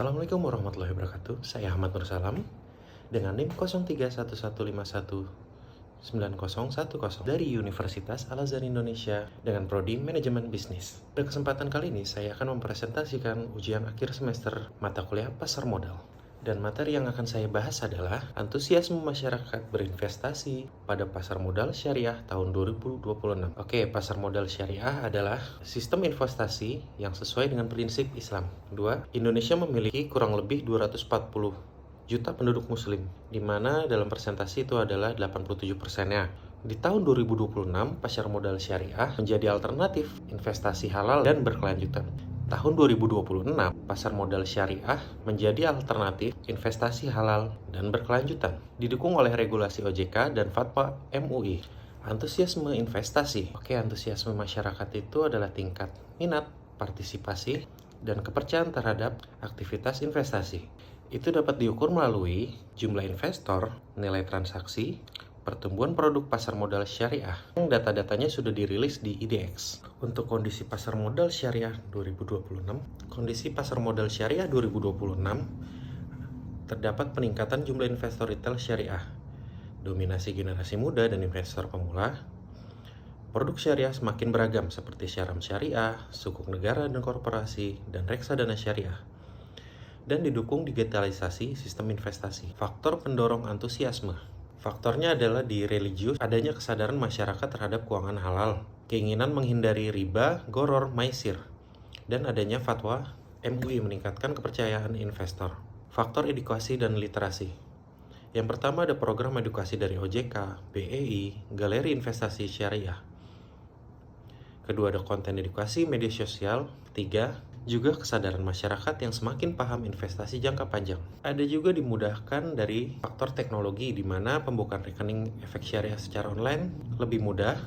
Assalamualaikum warahmatullahi wabarakatuh. Saya Ahmad Nur Salam dengan NIM 0311519010 dari Universitas Al-Azhar Indonesia dengan prodi Manajemen Bisnis. Pada kesempatan kali ini saya akan mempresentasikan ujian akhir semester mata kuliah Pasar Modal. Dan materi yang akan saya bahas adalah antusiasme masyarakat berinvestasi pada pasar modal syariah tahun 2026. Oke, pasar modal syariah adalah sistem investasi yang sesuai dengan prinsip Islam. 2. Indonesia memiliki kurang lebih 240 juta penduduk muslim, di mana dalam persentase itu adalah 87%-nya. Di tahun 2026, pasar modal syariah menjadi alternatif investasi halal dan berkelanjutan. Tahun 2026, pasar modal syariah menjadi alternatif investasi halal dan berkelanjutan, didukung oleh regulasi OJK dan fatwa MUI. Antusiasme investasi. Oke, antusiasme masyarakat itu adalah tingkat minat, partisipasi, dan kepercayaan terhadap aktivitas investasi. Itu dapat diukur melalui jumlah investor, nilai transaksi, pertumbuhan produk pasar modal syariah yang data-datanya sudah dirilis di IDX. Untuk kondisi pasar modal syariah 2026, kondisi pasar modal syariah 2026 terdapat peningkatan jumlah investor retail syariah, dominasi generasi muda dan investor pemula. Produk syariah semakin beragam seperti Syahram Syariah, Sukuk Negara dan Korporasi, dan Reksadana Syariah, dan didukung digitalisasi sistem investasi. Faktor pendorong antusiasme. Faktornya adalah di religius, adanya kesadaran masyarakat terhadap keuangan halal, keinginan menghindari riba, goror, maisir, dan adanya fatwa MUI meningkatkan kepercayaan investor. Faktor edukasi dan literasi. Yang pertama ada program edukasi dari OJK, BEI, Galeri Investasi Syariah. Kedua ada konten edukasi media sosial. Ketiga, juga kesadaran masyarakat yang semakin paham investasi jangka panjang. Ada juga dimudahkan dari faktor teknologi di mana pembukaan rekening efek syariah secara online lebih mudah,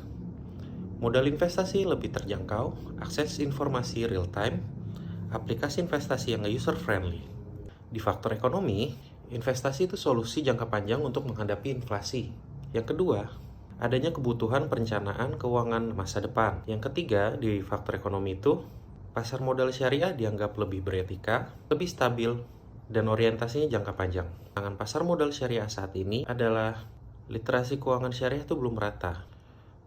modal investasi lebih terjangkau, akses informasi real time, aplikasi investasi yang user friendly. Di faktor ekonomi, investasi itu solusi jangka panjang untuk menghadapi inflasi. Yang kedua, adanya kebutuhan perencanaan keuangan masa depan. Yang ketiga, di faktor ekonomi itu pasar modal syariah dianggap lebih beretika, lebih stabil, dan orientasinya jangka panjang. Tantangan pasar modal syariah saat ini adalah literasi keuangan syariah itu belum merata.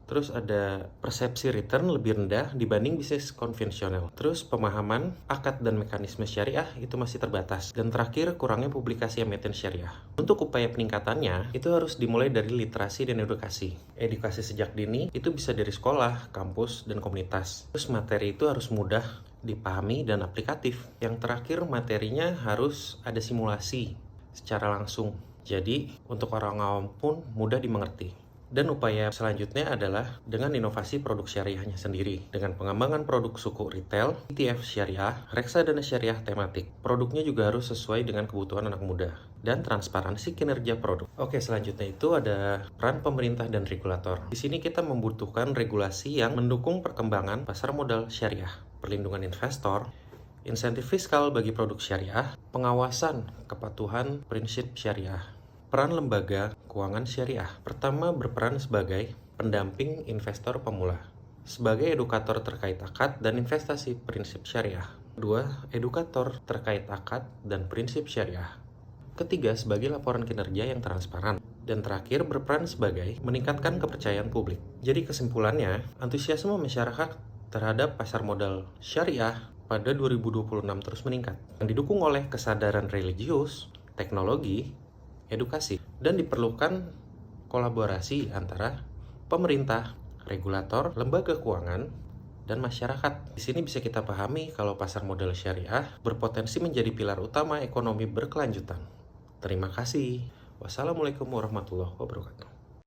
Terus ada persepsi return lebih rendah dibanding bisnis konvensional. Terus pemahaman akad dan mekanisme syariah itu masih terbatas. Dan terakhir, kurangnya publikasi emiten syariah. Untuk upaya peningkatannya, itu harus dimulai dari literasi dan edukasi. Edukasi sejak dini itu bisa dari sekolah, kampus, dan komunitas. Terus materi itu harus mudah dipahami dan aplikatif. Yang terakhir, materinya harus ada simulasi secara langsung. Jadi, untuk orang awam pun mudah dimengerti. Dan upaya selanjutnya adalah dengan inovasi produk syariahnya sendiri, dengan pengembangan produk suku retail, ETF syariah, reksadana syariah tematik. Produknya juga harus sesuai dengan kebutuhan anak muda, dan transparansi kinerja produk. Oke, selanjutnya itu ada peran pemerintah dan regulator. Di sini kita membutuhkan regulasi yang mendukung perkembangan pasar modal syariah, perlindungan investor, insentif fiskal bagi produk syariah, pengawasan kepatuhan prinsip syariah. Peran lembaga keuangan syariah. Pertama, berperan sebagai pendamping investor pemula, sebagai edukator terkait akad dan investasi prinsip syariah. Kedua, edukator terkait akad dan prinsip syariah. Ketiga, sebagai laporan kinerja yang transparan. Dan terakhir, berperan sebagai meningkatkan kepercayaan publik. Jadi kesimpulannya, antusiasme masyarakat terhadap pasar modal syariah pada 2026 terus meningkat, yang didukung oleh kesadaran religius, teknologi, edukasi, dan diperlukan kolaborasi antara pemerintah, regulator, lembaga keuangan, dan masyarakat. Di sini bisa kita pahami kalau pasar modal syariah berpotensi menjadi pilar utama ekonomi berkelanjutan. Terima kasih. Wassalamualaikum warahmatullahi wabarakatuh.